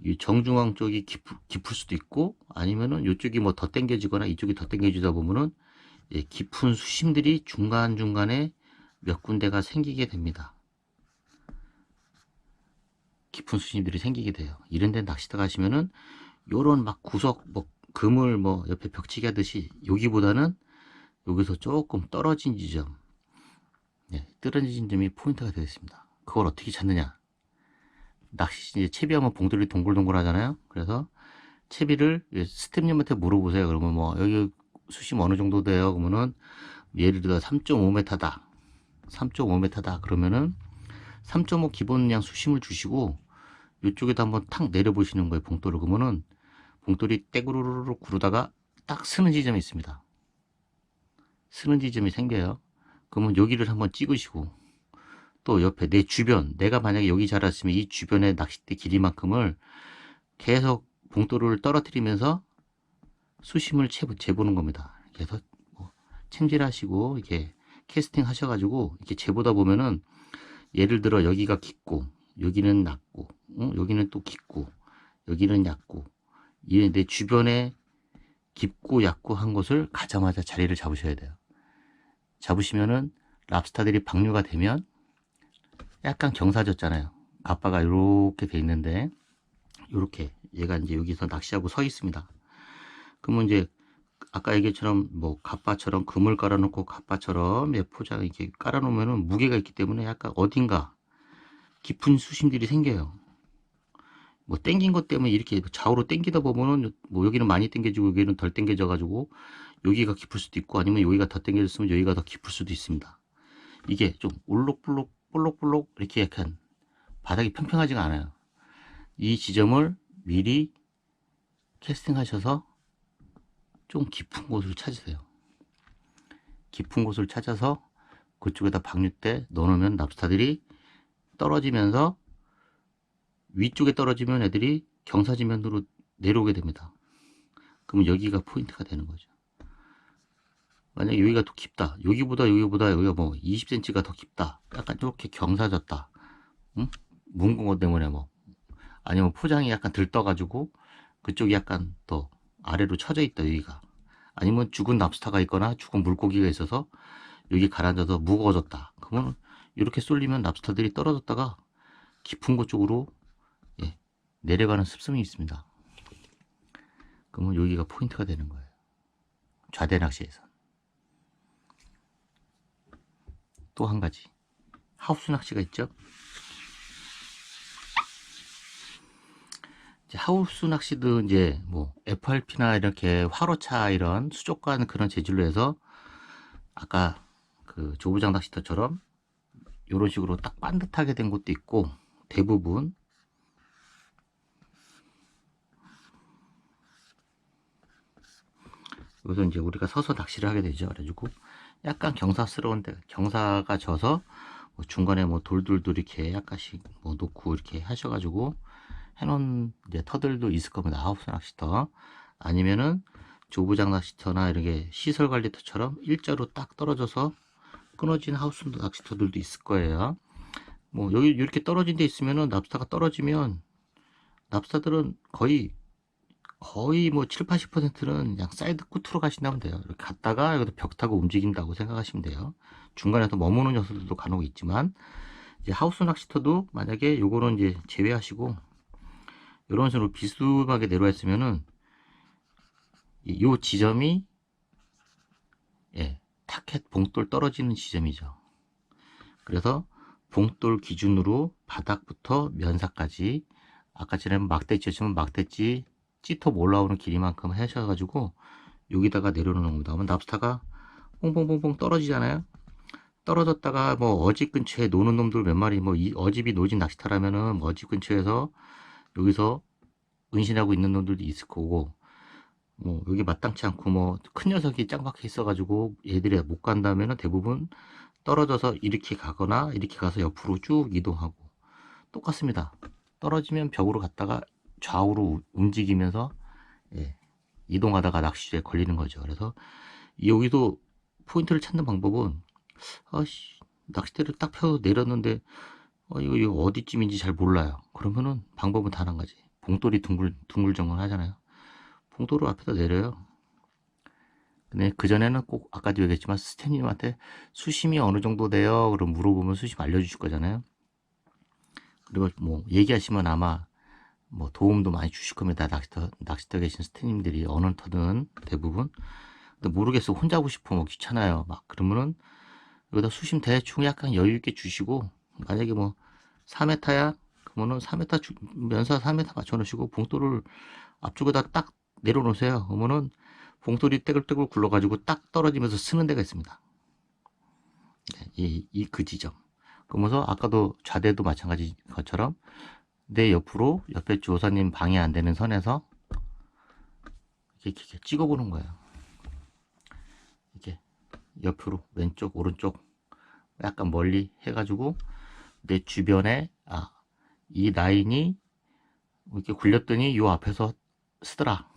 이 정중앙 쪽이 깊을 수도 있고 아니면은 이쪽이 뭐 더 당겨지거나 이쪽이 더 당겨지다 보면은 깊은 수심들이 중간중간에 몇 군데가 생기게 됩니다. 깊은 수심들이 생기게 돼요. 이런 데 낚시터 가시면은 요런 막 구석 뭐 그물 뭐 옆에 벽치기 하듯이 여기보다는 여기서 조금 떨어진 지점 떨어진 점이 포인트가 되겠습니다. 그걸 어떻게 찾느냐, 낚시 이제 채비하면 봉돌이 동글동글 하잖아요. 그래서 채비를 스탭님한테 물어보세요. 그러면 뭐 여기 수심 어느 정도 돼요? 그러면은 예를 들어 3.5m다. 3.5m다. 그러면은 3.5 기본량 수심을 주시고 이쪽에다 한번 탁 내려보시는 거예요. 봉돌을. 그러면은 봉돌이 떼구르르 구르다가 딱 쓰는 지점이 있습니다. 쓰는 지점이 생겨요. 그러면 여기를 한번 찍으시고 또 옆에 내 주변, 내가 만약에 여기 자랐으면 이 주변의 낚싯대 길이만큼을 계속 봉돌을 떨어뜨리면서 수심을 재보는 겁니다. 그래서 뭐 챔질하시고 이렇게 캐스팅 하셔가지고 이렇게 재보다 보면은 예를 들어 여기가 깊고 여기는 낮고 여기는 또 깊고 여기는 얕고 이 내 주변에 깊고 얕고 한 곳을 가자마자 자리를 잡으셔야 돼요. 잡으시면은 랍스타들이 방류가 되면 약간 경사졌잖아요. 가빠가 이렇게 돼 있는데 이렇게 얘가 이제 여기서 낚시하고 서 있습니다. 그러면 이제 아까 얘기처럼 뭐 가빠처럼 금을 깔아놓고 가빠처럼 포장 이렇게 깔아놓으면은 무게가 있기 때문에 약간 어딘가 깊은 수심들이 생겨요. 뭐 땡긴 것 때문에 이렇게 좌우로 땡기다 보면은 뭐 여기는 많이 땡겨지고 여기는 덜 땡겨져 가지고 여기가 깊을 수도 있고 아니면 여기가 더 땡겨졌으면 여기가 더 깊을 수도 있습니다. 이게 좀 올록볼록 볼록볼록 이렇게 약간 바닥이 평평하지가 않아요. 이 지점을 미리 캐스팅 하셔서 좀 깊은 곳을 찾으세요. 깊은 곳을 찾아서 그쪽에다 방류대 넣어놓으면 랍스타들이 떨어지면서 위쪽에 떨어지면 애들이 경사지면으로 내려오게 됩니다. 그러면 여기가 포인트가 되는 거죠. 만약에 여기가 더 깊다. 여기가 뭐 20cm가 더 깊다. 약간 이렇게 경사졌다. 응? 뭉근 것 때문에 뭐 아니면 포장이 약간 들떠가지고 그쪽이 약간 더 아래로 쳐져 있다. 여기가 아니면 죽은 랍스타가 있거나 죽은 물고기가 있어서 여기 가라앉아서 무거워졌다. 그러면 이렇게 쏠리면 랍스타들이 떨어졌다가 깊은 곳 쪽으로 내려가는 습성이 있습니다. 그러면 여기가 포인트가 되는 거예요. 좌대 낚시에서. 또 한 가지 하우스 낚시가 있죠. 이제 하우스 낚시도 이제 뭐 FRP나 이렇게 화로차 이런 수족관 그런 재질로 해서 아까 그 조부장 낚시터처럼 이런 식으로 딱 반듯하게 된 것도 있고 대부분 여기서 이제 우리가 서서 낚시를 하게 되죠. 그래가지고 약간 경사스러운데 경사가 져서 뭐 중간에 뭐 돌들도 이렇게 약간씩 뭐 놓고 이렇게 하셔가지고 해놓은 이제 터들도 있을 겁니다. 하우스 낚시터 아니면은 조부장 낚시터나 이렇게 시설 관리터처럼 일자로 딱 떨어져서 끊어진 하우스 낚시터들도 있을 거예요. 뭐 여기 이렇게 떨어진 데 있으면은 랍스타가 떨어지면 랍스타들은 거의 뭐 7, 80%는 그냥 사이드 끝으로 가신다면 돼요. 이렇게 갔다가 여기서 벽 타고 움직인다고 생각하시면 돼요. 중간에서 머무는 녀석들도 간혹 있지만 이제 하우스 낚시터도 만약에 요거는 이제 제외하시고 이런 식으로 비스듬하게 내려와 있으면은 요 지점이 타켓 봉돌 떨어지는 지점이죠. 그래서 봉돌 기준으로 바닥부터 면사까지 아까처럼 막대치 치면 막대치 찌톱 올라오는 길이만큼 하셔가지고 여기다가 내려놓는 겁니다. 그러면 랍스타가 뽕뽕뽕뽕 떨어지잖아요. 떨어졌다가 뭐 어집 근처에 노는 놈들 몇 마리 뭐 어집이 노진 낚시터라면은 어집 근처에서 여기서 은신하고 있는 놈들도 있을 거고 뭐 여기 마땅치 않고 뭐 큰 녀석이 짱 박혀 있어가지고 얘들이 못 간다면은 대부분 떨어져서 이렇게 가거나 이렇게 가서 옆으로 쭉 이동하고 똑같습니다. 떨어지면 벽으로 갔다가 좌우로 움직이면서 이동하다가 낚시에 걸리는 거죠. 그래서 여기도 포인트를 찾는 방법은 낚싯대를 딱 펴서 내렸는데 이거 어디쯤인지 잘 몰라요. 그러면은 방법은 단 한 가지. 봉돌이 둥글둥글 하잖아요. 봉돌을 앞에다 내려요. 근데 그전에는 꼭 아까도 얘기했지만 스태님한테 수심이 어느 정도 돼요? 그럼 물어보면 수심 알려주실 거잖아요. 그리고 뭐 얘기하시면 아마 뭐 도움도 많이 주실 겁니다. 낚시터 계신 스태님들이 어느 터든 대부분. 근데 모르겠어. 혼자 하고 싶어. 뭐 귀찮아요. 막 그러면은 여기다 수심 대충 약간 여유 있게 주시고 만약에 뭐 4m야 그러면은 4m 면사 4m 맞춰 놓으시고 봉돌을 앞쪽에다 딱 내려놓으세요. 그러면은 봉돌이 떼글떼글 굴러가지고 딱 떨어지면서 쓰는 데가 있습니다. 그 지점. 그러면서 아까도 좌대도 마찬가지 것처럼 내 옆으로 옆에 조사님 방해 안 되는 선에서 이렇게 찍어보는 거예요. 이렇게 옆으로 왼쪽 오른쪽 약간 멀리 해가지고 내 주변에 이 라인이 이렇게 굴렸더니 요 앞에서 쓰더라.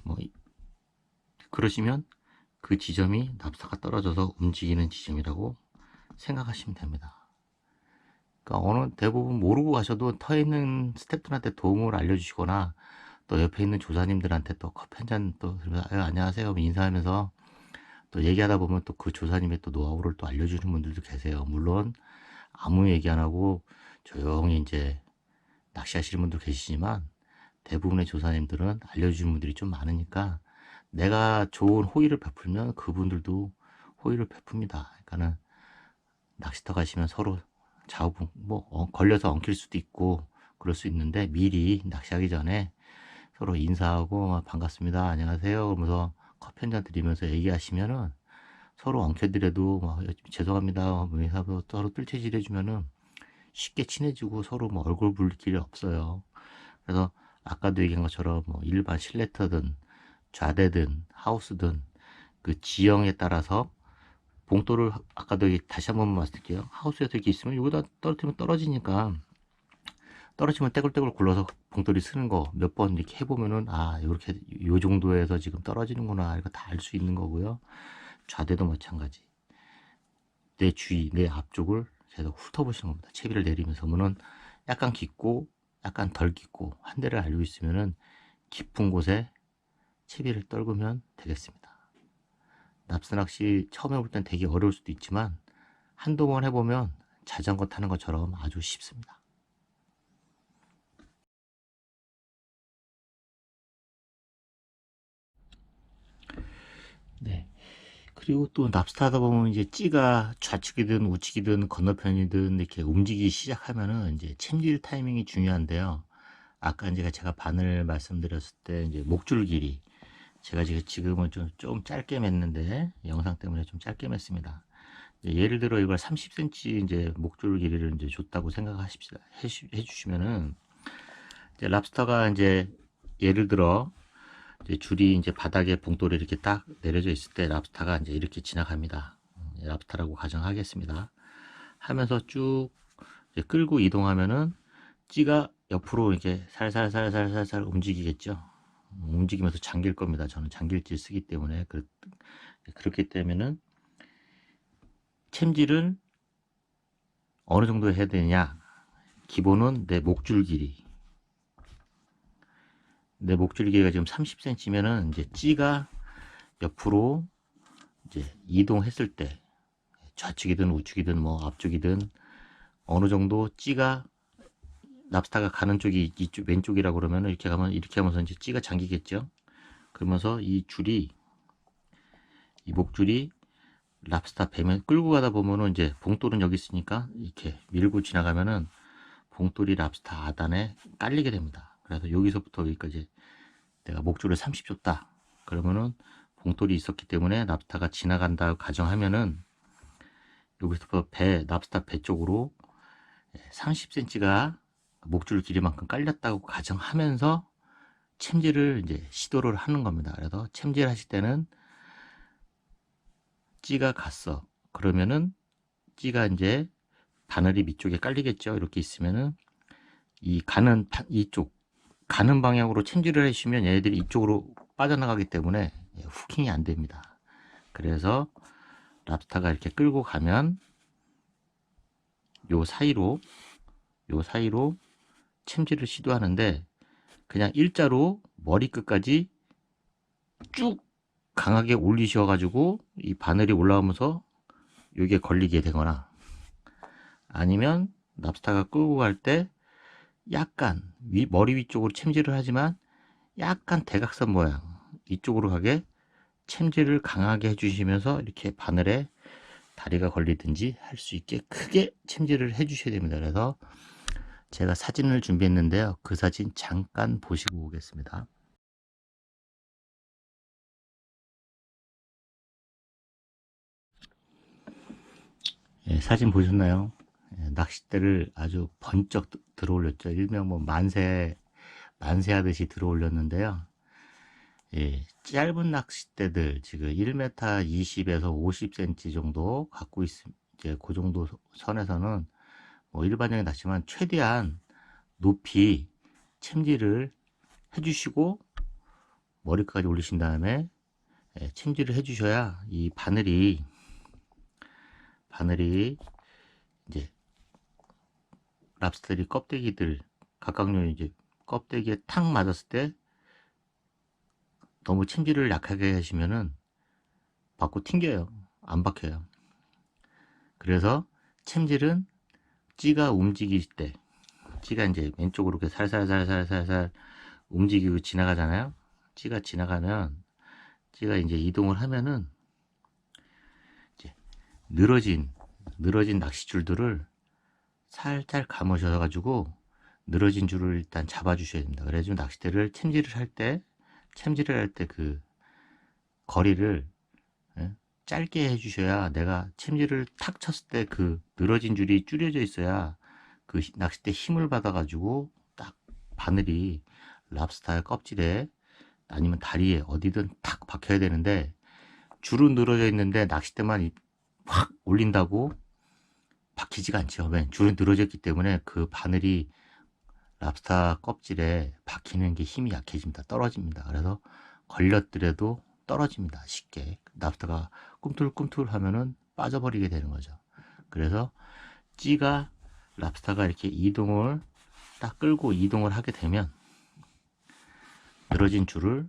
뭐 그러시면 그 지점이 납사가 떨어져서 움직이는 지점이라고 생각하시면 됩니다. 그러니까 대부분 모르고 가셔도 터에 있는 스태프들한테 도움을 알려주시거나 또 옆에 있는 조사님들한테 또 커피 한 잔 또 안녕하세요 인사하면서 또 얘기하다 보면 또 그 조사님의 또 노하우를 또 알려주는 분들도 계세요. 물론 아무 얘기 안 하고 조용히 이제 낚시하시는 분도 계시지만 대부분의 조사님들은 알려주는 분들이 좀 많으니까 내가 좋은 호의를 베풀면 그분들도 호의를 베풉니다. 그러니까는 낚시터 가시면 서로 좌우분 걸려서 엉킬 수도 있고 그럴 수 있는데 미리 낚시하기 전에 서로 인사하고 반갑습니다 안녕하세요 그러면서 커피 한잔 드리면서 얘기하시면은 서로 엉켜드려도 죄송합니다 서로 뜰채질 해주면은 쉽게 친해지고 서로 얼굴 붉힐 길이 없어요. 그래서 아까도 얘기한 것처럼 일반 실내터든 좌대든 하우스든 그 지형에 따라서 봉돌을 아까도 다시 한번 말씀드릴게요. 하우스에서 이렇게 있으면 여기다 떨어뜨리면 떨어지니까 떨어지면 떼굴떼굴 굴러서 봉돌이 쓰는 거 몇 번 이렇게 해보면은 이렇게 요 정도에서 지금 떨어지는구나 이거 다 알 수 있는 거고요. 좌대도 마찬가지. 내 주위 내 앞쪽을 계속 훑어보시는 겁니다. 채비를 내리면서 그러면은 약간 깊고 약간 덜 깊고 한 대를 알고 있으면은 깊은 곳에 채비를 떨구면 되겠습니다. 납스낚시 처음 해볼 땐 되게 어려울 수도 있지만 한두 번 해보면 자전거 타는 것처럼 아주 쉽습니다. 네. 그리고 또 납스타하다 보면 이제 찌가 좌측이든 우측이든 건너편이든 이렇게 움직이기 시작하면은 이제 챔질 타이밍이 중요한데요. 아까 이제 제가 바늘 말씀드렸을 때 이제 목줄 길이 제가 지금은 좀 짧게 맸는데 영상 때문에 좀 짧게 맸습니다. 예를 들어 이걸 30cm 이제 목줄 길이를 이제 줬다고 생각하십시다. 해주시면은 이제 랍스터가 이제 예를 들어 이제 줄이 이제 바닥에 봉돌이 이렇게 딱 내려져 있을 때 랍스터가 이제 이렇게 지나갑니다. 랍스터라고 가정하겠습니다. 하면서 쭉 끌고 이동하면은 찌가 옆으로 이렇게 살살살살살살 움직이겠죠. 움직이면서 잠길 겁니다. 저는 잠길질 쓰기 때문에 그렇기 때문에는 챔질은 어느 정도 해야 되냐? 기본은 내 목줄 길이. 내 목줄 길이가 지금 30cm면은 이제 찌가 옆으로 이제 이동했을 때 좌측이든 우측이든 앞쪽이든 어느 정도 찌가 랍스타가 가는 쪽이 이쪽 왼쪽이라고 그러면 이렇게 가면 이렇게 하면서 이제 찌가 잠기겠죠. 그러면서 이 목줄이 랍스타 배면 끌고 가다 보면은 이제 봉돌은 여기 있으니까 이렇게 밀고 지나가면은 봉돌이 랍스타 하단에 깔리게 됩니다. 그래서 여기서부터 여기까지 내가 목줄을 30 줬다. 그러면은 봉돌이 있었기 때문에 랍스타가 지나간다 가정하면은 여기서부터 랍스타 배 쪽으로 30cm가 목줄 길이만큼 깔렸다고 가정하면서 챔질을 이제 시도를 하는 겁니다. 그래서 챔질 하실 때는 찌가 갔어. 그러면은 찌가 이제 바늘이 밑쪽에 깔리겠죠. 이렇게 있으면은 이쪽 가는 방향으로 챔질을 해주시면 얘네들이 이쪽으로 빠져나가기 때문에 후킹이 안 됩니다. 그래서 랍스타가 이렇게 끌고 가면 요 사이로 챔질을 시도하는데 그냥 일자로 머리끝까지 쭉 강하게 올리셔가지고 이 바늘이 올라오면서 여기에 걸리게 되거나 아니면 랍스타가 끌고 갈 때 약간 머리 위쪽으로 챔질을 하지만 약간 대각선 모양 이쪽으로 가게 챔질을 강하게 해주시면서 이렇게 바늘에 다리가 걸리든지 할 수 있게 크게 챔질을 해주셔야 됩니다. 그래서 제가 사진을 준비했는데요. 그 사진 잠깐 보시고 오겠습니다. 예, 사진 보셨나요? 예, 낚싯대를 아주 번쩍 들어 올렸죠. 일명 뭐 만세하듯이 들어 올렸는데요. 예, 짧은 낚싯대들 지금 1m 20에서 50cm 정도 갖고 있음, 이제 그 정도 선에서는 뭐 일반적인 낚시만 최대한 높이 챔질을 해주시고 머리까지 올리신 다음에 예, 챔질을 해주셔야 이 바늘이 이제 랍스터리 껍데기들 각각류 이제 껍데기에 탁 맞았을 때 너무 챔질을 약하게 하시면은 받고 튕겨요. 안 박혀요. 그래서 챔질은 찌가 움직일 때, 찌가 이제 왼쪽으로 이렇게 살살살살살살 움직이고 지나가잖아요. 찌가 지나가면, 찌가 이제 이동을 하면은 이제 늘어진 낚싯줄들을 살살 감으셔 가지고 늘어진 줄을 일단 잡아 주셔야 됩니다. 그래가지고 낚싯대를 챔질을 할 때 그 거리를 예, 짧게 해주셔야 내가 챔질을 탁 쳤을 때 그 늘어진 줄이 줄여져 있어야 그 낚싯대 힘을 받아가지고 딱 바늘이 랍스타의 껍질에 아니면 다리에 어디든 탁 박혀야 되는데 줄은 늘어져 있는데 낚싯대만 확 올린다고 박히지가 않죠. 왜? 줄은 늘어져 있기 때문에 그 바늘이 랍스타 껍질에 박히는 게 힘이 약해집니다. 떨어집니다. 그래서 걸렸더라도 떨어집니다. 쉽게. 랍스타가 꿈틀꿈틀 하면은 빠져버리게 되는 거죠. 그래서 찌가 랍스타가 이렇게 이동을 딱 끌고 이동을 하게 되면 늘어진 줄을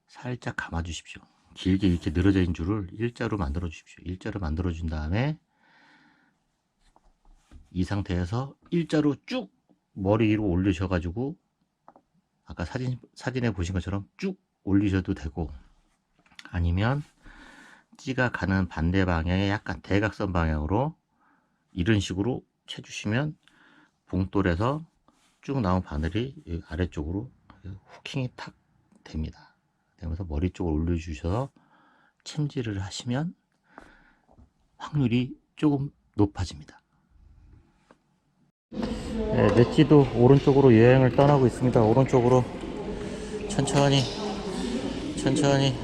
살짝 감아 주십시오. 길게 이렇게 늘어져 있는 줄을 일자로 만들어 주십시오. 일자로 만들어 준 다음에 이 상태에서 일자로 쭉 머리 위로 올리셔가지고 아까 사진에 보신 것처럼 쭉 올리셔도 되고 아니면 찌가 가는 반대 방향에 약간 대각선 방향으로 이런 식으로 쳐주시면 봉돌에서 쭉 나온 바늘이 아래쪽으로 후킹이 탁 됩니다. 되면서 머리 쪽을 올려주셔서 챔질을 하시면 확률이 조금 높아집니다. 네, 넷찌도 오른쪽으로 여행을 떠나고 있습니다. 오른쪽으로 천천히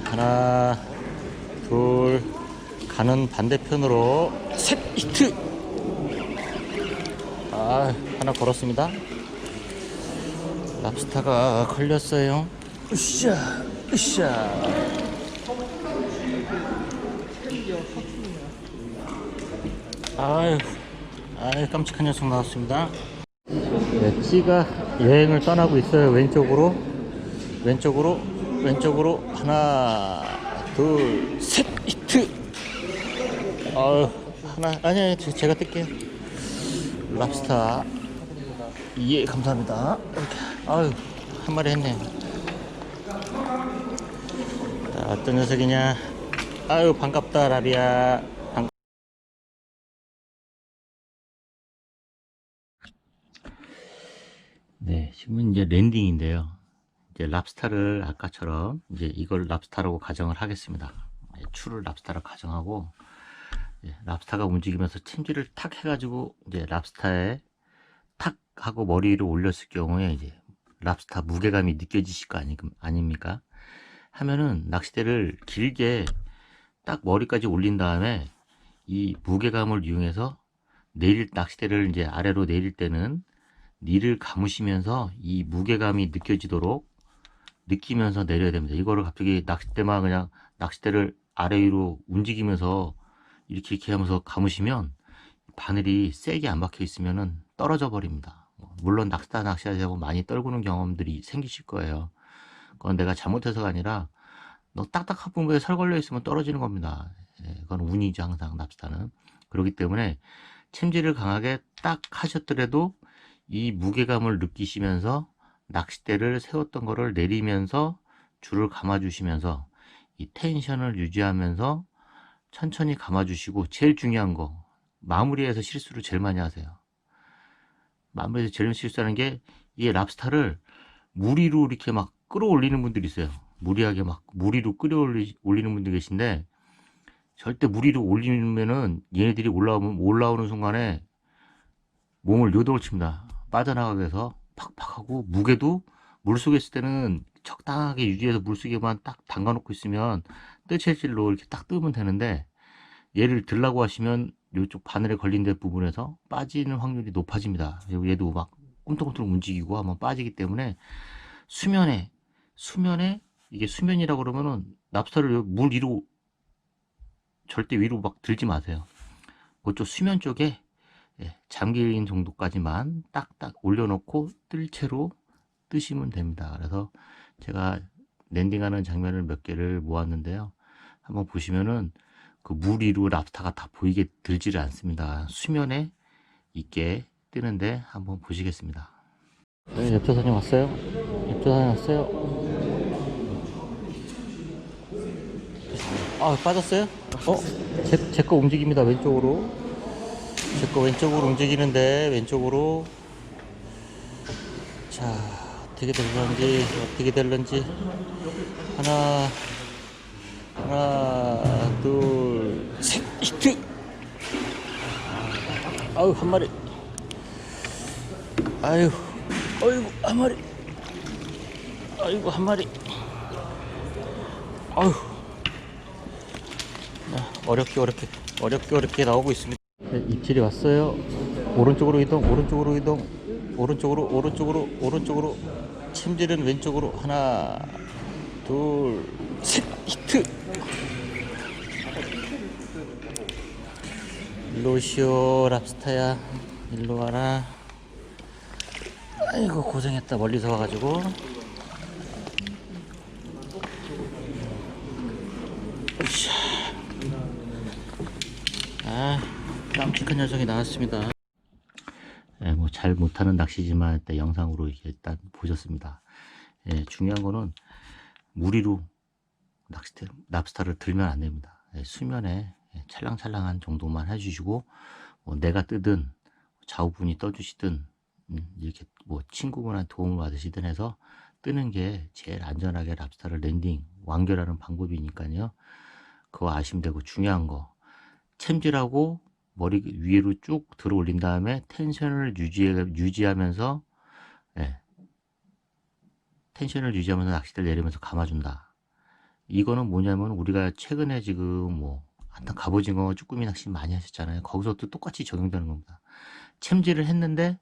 하나 둘 가는 반대편으로 셋 히트 하나 걸었습니다. 랍스타가 걸렸어요. 으쌰 아유 깜찍한 녀석 나왔습니다. 네, 찌가 여행을 떠나고 있어요. 왼쪽으로 하나 둘 셋 히트 아니 제가 뜰게요. 랍스타 예 감사합니다. 이렇게 한 마리 했네. 자, 어떤 녀석이냐. 반갑다 라비야. 네, 지금은 이제 랜딩인데요. 이제 랍스타를 아까처럼 이제 이걸 랍스타라고 가정을 하겠습니다. 추를 랍스타라고 가정하고 랍스타가 움직이면서 챔질을 탁 해가지고 이제 랍스타에 탁 하고 머리 위로 올렸을 경우에 이제 랍스타 무게감이 느껴지실 거 아닙니까? 하면은 낚싯대를 길게 딱 머리까지 올린 다음에 이 무게감을 이용해서 낚싯대를 이제 아래로 내릴 때는 니를 감으시면서 이 무게감이 느끼면서 내려야 됩니다. 이거를 갑자기 그냥 낚싯대를 아래 위로 움직이면서 이렇게 하면서 감으시면 바늘이 세게 안 박혀 있으면은 떨어져 버립니다. 물론 낚시하시고 많이 떨구는 경험들이 생기실 거예요. 그건 내가 잘못해서가 아니라 너 딱딱한 부분에 설 걸려 있으면 떨어지는 겁니다. 그건 운이죠. 항상 랍스타는. 그렇기 때문에 챔질을 강하게 딱 하셨더라도 이 무게감을 느끼시면서 낚싯대를 세웠던 거를 내리면서 줄을 감아 주시면서 이 텐션을 유지하면서 천천히 감아 주시고, 제일 중요한 거 마무리에서 실수를 제일 많이 하세요. 마무리에서 제일 실수하는 게 이 랍스타를 물 위로 이렇게 막 끌어올리는 분들이 있어요. 무리하게 막 물 위로 끌어올리는 분들 계신데 절대 물 위로 올리면은 얘네들이 올라오는 순간에 몸을 요동을 칩니다. 빠져나가게 해서 팍팍 하고, 무게도 물속에 있을 때는 적당하게 유지해서 물속에만 딱 담가 놓고 있으면 뜰채질로 이렇게 딱 뜨면 되는데, 얘를 들라고 하시면 이쪽 바늘에 걸린 데 부분에서 빠지는 확률이 높아집니다. 얘도 막 꿈틀꿈틀 움직이고 한번 빠지기 때문에 수면에 이게 수면이라고 그러면은 랍스터를 물 위로 절대 위로 막 들지 마세요. 그쪽 수면 쪽에 잠긴 정도까지만 딱딱 올려놓고 뜰 채로 뜨시면 됩니다. 그래서 제가 랜딩하는 장면을 몇 개를 모았는데요. 한번 보시면은 그 물 위로 랍스타가 다 보이게 들지를 않습니다. 수면에 있게 뜨는데 한번 보시겠습니다. 네, 엽조사님 왔어요? 엽조사님 왔어요? 아, 빠졌어요? 제 거 움직입니다. 왼쪽으로. 제 거 왼쪽으로 움직이는데, 왼쪽으로. 자, 어떻게 될런지. 하나, 둘, 셋, 히트! 아유, 한 마리. 아유, 어이구, 한 마리. 아이고, 한 마리. 아유. 어렵게 나오고 있습니다. 네, 입질이 왔어요. 오른쪽으로 이동. 오른쪽으로. 챔질은 왼쪽으로. 하나, 둘, 셋, 히트! 일로 오시오, 랍스타야. 일로 와라. 아이고, 고생했다. 멀리서 와가지고. 으쌰. 아, 깜찍한 녀석이 나왔습니다. 예, 뭐 잘 못하는 낚시지만 일단 영상으로 일단 보셨습니다. 예, 중요한 거는 물 위로 랍스타를 들면 안 됩니다. 예, 수면에 찰랑찰랑한 정도만 해주시고, 뭐 내가 뜨든 좌우분이 떠주시든 이렇게 뭐 친구분한테 도움을 받으시든 해서 뜨는 게 제일 안전하게 랍스타를 랜딩 완결하는 방법이니까요. 그거 아시면 되고, 중요한 거 챔질하고 머리 위로 쭉 들어 올린 다음에 텐션을 유지하면서 낚싯대를 내리면서 감아준다. 이거는 뭐냐면 우리가 최근에 지금 뭐 한탄 갑오징어 쭈꾸미 낚시 많이 하셨잖아요. 거기서도 똑같이 적용되는 겁니다. 챔질을 했는데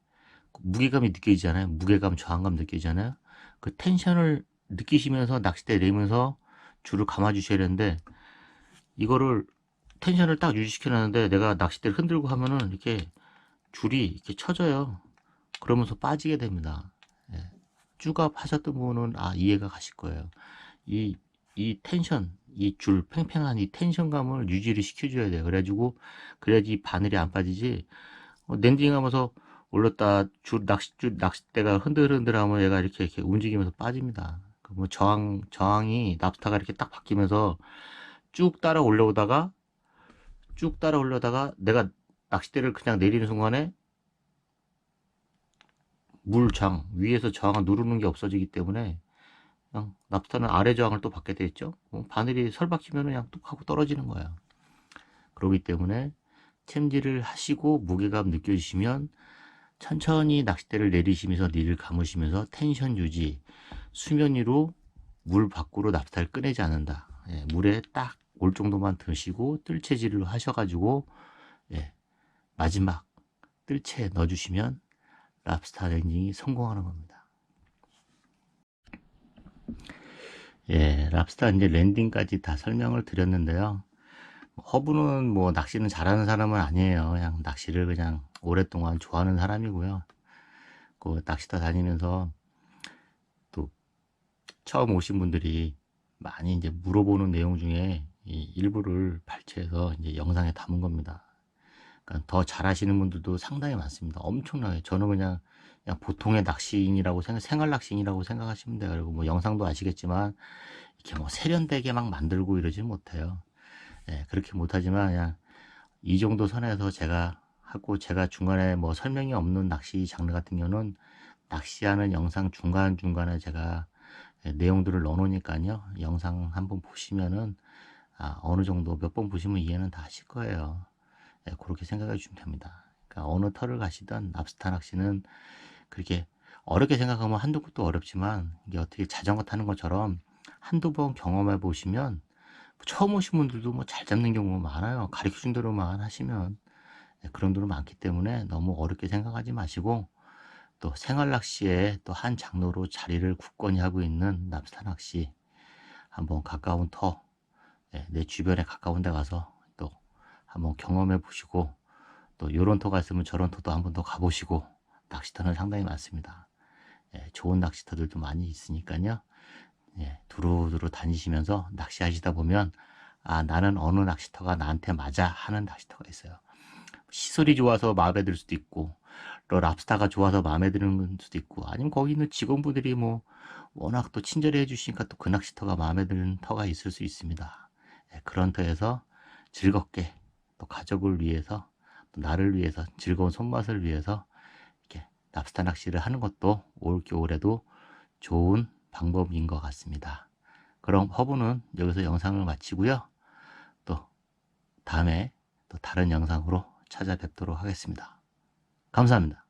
무게감이 느껴지잖아요. 무게감, 저항감 느껴지잖아요. 그 텐션을 느끼시면서 낚싯대 내리면서 줄을 감아 주셔야 되는데, 이거를 텐션을 딱 유지시켜 놨는데 내가 낚싯대를 흔들고 하면은 이렇게 줄이 이렇게 쳐져요. 그러면서 빠지게 됩니다. 예. 쭈갑 하셨던 분은 이해가 가실 거예요. 이 텐션, 이 줄 팽팽한 이 텐션감을 유지를 시켜줘야 돼요. 그래야지 바늘이 안 빠지지. 랜딩하면서 올렸다 낚싯대가 흔들흔들하면 얘가 이렇게 움직이면서 빠집니다. 뭐 저항이 랍스타가 이렇게 딱 바뀌면서 쭉 따라 올라오다가 내가 낚싯대를 그냥 내리는 순간에 위에서 저항을 누르는 게 없어지기 때문에 그냥 랍스타는 아래 저항을 또 받게 되겠죠. 바늘이 설박히면 그냥 뚝 하고 떨어지는 거예요. 그렇기 때문에 챔질을 하시고 무게감 느껴지시면 천천히 낚싯대를 내리시면서 릴을 감으시면서 텐션 유지, 수면 위로 물 밖으로 랍스타를 꺼내지 않는다. 물에 딱 올 정도만 드시고 뜰채질을 하셔가지고 마지막 뜰채에 넣어주시면 랍스타 랜딩이 성공하는 겁니다. 랍스타 이제 랜딩까지 다 설명을 드렸는데요. 허브는 뭐 낚시는 잘하는 사람은 아니에요. 그냥 낚시를 그냥 오랫동안 좋아하는 사람이고요. 그 낚시터 다니면서 또 처음 오신 분들이 많이 이제 물어보는 내용 중에 이 일부를 발췌해서 이제 영상에 담은 겁니다. 그러니까 더 잘하시는 분들도 상당히 많습니다. 엄청나게. 저는 그냥 보통의 낚시인이라고 생활 낚시인이라고 생각하시면 돼요. 그리고 뭐 영상도 아시겠지만 이렇게 뭐 세련되게 막 만들고 이러지 못해요. 그렇게 못하지만 그냥 이 정도 선에서 제가 하고, 제가 중간에 뭐 설명이 없는 낚시 장르 같은 경우는 낚시하는 영상 중간중간에 제가 내용들을 넣어 놓으니까요. 영상 한번 보시면은 어느 정도 몇 번 보시면 이해는 다 하실 거예요. 예, 그렇게 생각해 주시면 됩니다. 그러니까 어느 터를 가시든 랍스터 낚시는 그렇게 어렵게 생각하면 한두 것도 어렵지만 이게 어떻게 자전거 타는 것처럼 한두 번 경험해 보시면 처음 오신 분들도 뭐 잘 잡는 경우가 많아요. 가르쳐 준 대로만 하시면. 예, 그런 분들 많기 때문에 너무 어렵게 생각하지 마시고 또 생활 낚시의 또 한 장르로 자리를 굳건히 하고 있는 랍스터 낚시 한번 가까운 터, 예, 내 주변에 가까운 데 가서 또 한번 경험해 보시고 또 요런 터가 있으면 저런 터도 한번 더 가보시고 낚시터는 상당히 많습니다. 예, 좋은 낚시터들도 많이 있으니까요. 예, 두루두루 다니시면서 낚시하시다 보면 나는 어느 낚시터가 나한테 맞아 하는 낚시터가 있어요. 시설이 좋아서 마음에 들 수도 있고 또 랍스타가 좋아서 마음에 드는 수도 있고 아니면 거기 있는 직원분들이 뭐 워낙 또 친절히 해주시니까 또 그 낚시터가 마음에 드는 터가 있을 수 있습니다. 예, 그런 터에서 즐겁게 또 가족을 위해서 또 나를 위해서 즐거운 손맛을 위해서 이렇게 랍스타 낚시를 하는 것도 올 겨울에도 좋은 방법인 것 같습니다. 그럼 허브는 여기서 영상을 마치고요. 또 다음에 또 다른 영상으로 찾아뵙도록 하겠습니다. 감사합니다.